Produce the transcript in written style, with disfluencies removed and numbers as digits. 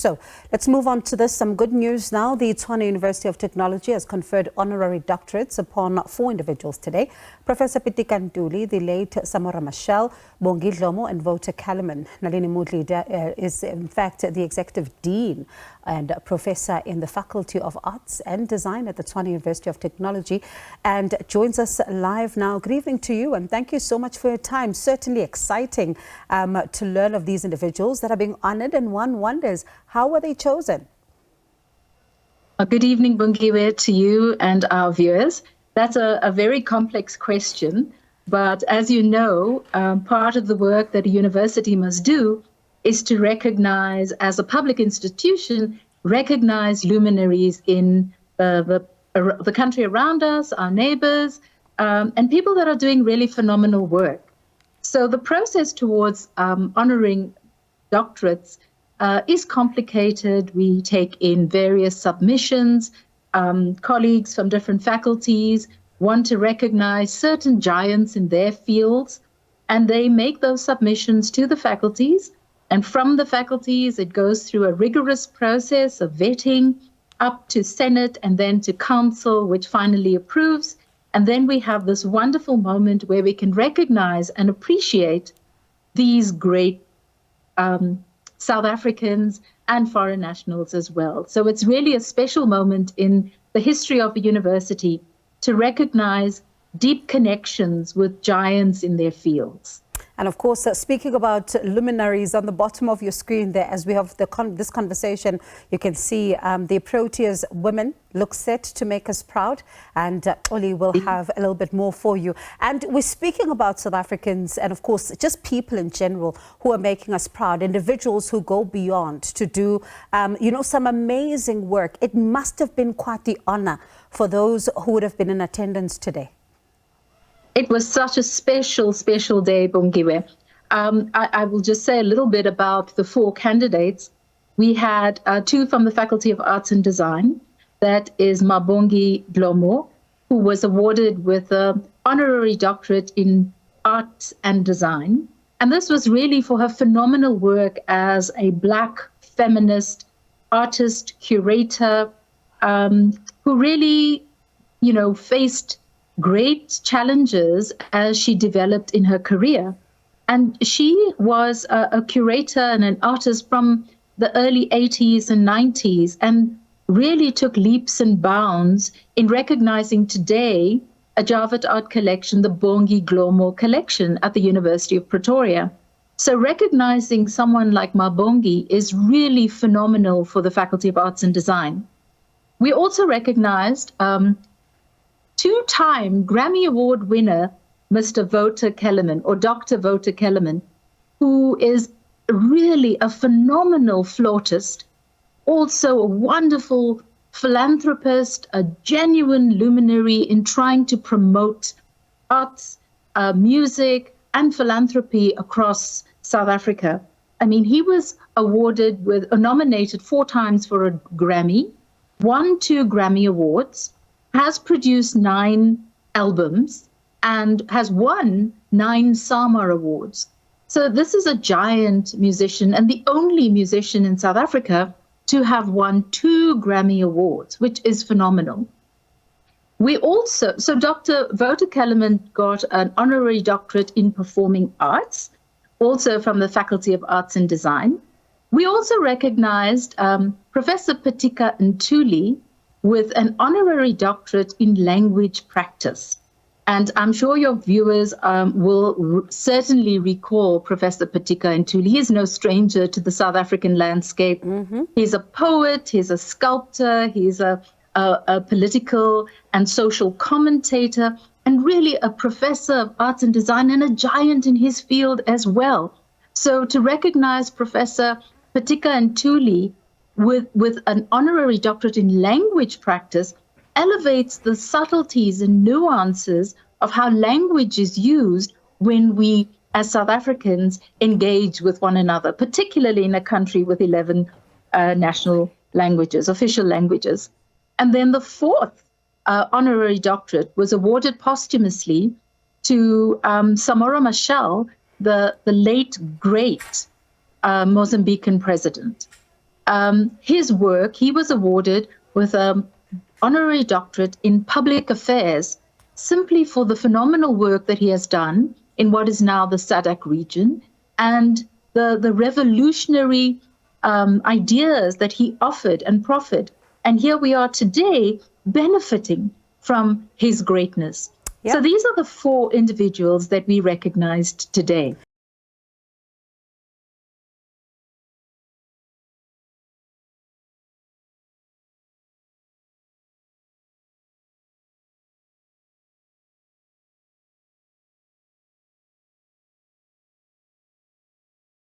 So let's move on to this. Some good news now. The Tshwane University of Technology has conferred honorary doctorates upon 4 individuals today. Professor Pitika Ntuli, the late Samora Machel, Bongi, Dlomo and Wouter Kellerman. Nalini Moodley-Diar is in fact the Executive Dean and Professor in the Faculty of Arts and Design at the Tshwane University of Technology and joins us live now. Good evening to you and thank you so much for your time. Certainly exciting to learn of these individuals that are being honored, and one wonders, how were they chosen? Good evening, Bongi, to you and our viewers. That's a very complex question, but as you know, part of the work that a university must do is to recognize, as a public institution, recognize luminaries in the country around us, our neighbors, and people that are doing really phenomenal work. So the process towards honoring doctorates is complicated. We take in various submissions. Colleagues from different faculties want to recognize certain giants in their fields, and they make those submissions to the faculties. And from the faculties, it goes through a rigorous process of vetting up to Senate and then to Council, which finally approves. And then we have this wonderful moment where we can recognize and appreciate these great South Africans and foreign nationals as well. So it's really a special moment in the history of the university to recognize deep connections with giants in their fields. And of course, speaking about luminaries, on the bottom of your screen there, as we have this conversation, you can see the Proteas women look set to make us proud. And Ntuli will have a little bit more for you. And we're speaking about South Africans and, of course, just people in general who are making us proud, individuals who go beyond to do, some amazing work. It must have been quite the honor for those who would have been in attendance today. It was such a special, special day, Bongi. I will just say a little bit about the 4 candidates. We had 2 from the Faculty of Arts and Design. That is Bongi Dlomo, who was awarded with an honorary doctorate in Arts and Design. And this was really for her phenomenal work as a Black feminist artist, curator, who really, faced great challenges as she developed in her career. And she was a curator and an artist from the early 80s and 90s and really took leaps and bounds in recognizing today a Javed art collection, the Bongi Dlomo collection at the University of Pretoria. So recognizing someone like Bongi is really phenomenal for the Faculty of Arts and Design. We also recognized 2-time Grammy Award winner, Mr. Wouter Kellerman, or Dr. Wouter Kellerman, who is really a phenomenal flautist, also a wonderful philanthropist, a genuine luminary in trying to promote arts, music, and philanthropy across South Africa. I mean, he was awarded nominated 4 times for a Grammy, won 2 Grammy Awards, has produced 9 albums and has won 9 Samora awards. So this is a giant musician and the only musician in South Africa to have won 2 Grammy Awards, which is phenomenal. So Dr. Wouter Kellerman got an honorary doctorate in performing arts, also from the Faculty of Arts and Design. We also recognized Professor Pitika Ntuli with an honorary doctorate in language practice. And I'm sure your viewers will certainly recall Professor Pitika Ntuli. He is no stranger to the South African landscape. He's a poet, he's a sculptor, he's a political and social commentator, and really a professor of arts and design and a giant in his field as well. So to recognize Professor Pitika Ntuli with an honorary doctorate in language practice elevates the subtleties and nuances of how language is used when we, as South Africans, engage with one another, particularly in a country with 11 national languages, official languages. And then the 4th honorary doctorate was awarded posthumously to Samora Machel, the late, great Mozambican president. his work, he was awarded with an honorary doctorate in public affairs simply for the phenomenal work that he has done in what is now the SADC region and the revolutionary ideas that he offered and proffered. And here we are today benefiting from his greatness. Yep. So these are the 4 individuals that we recognized today.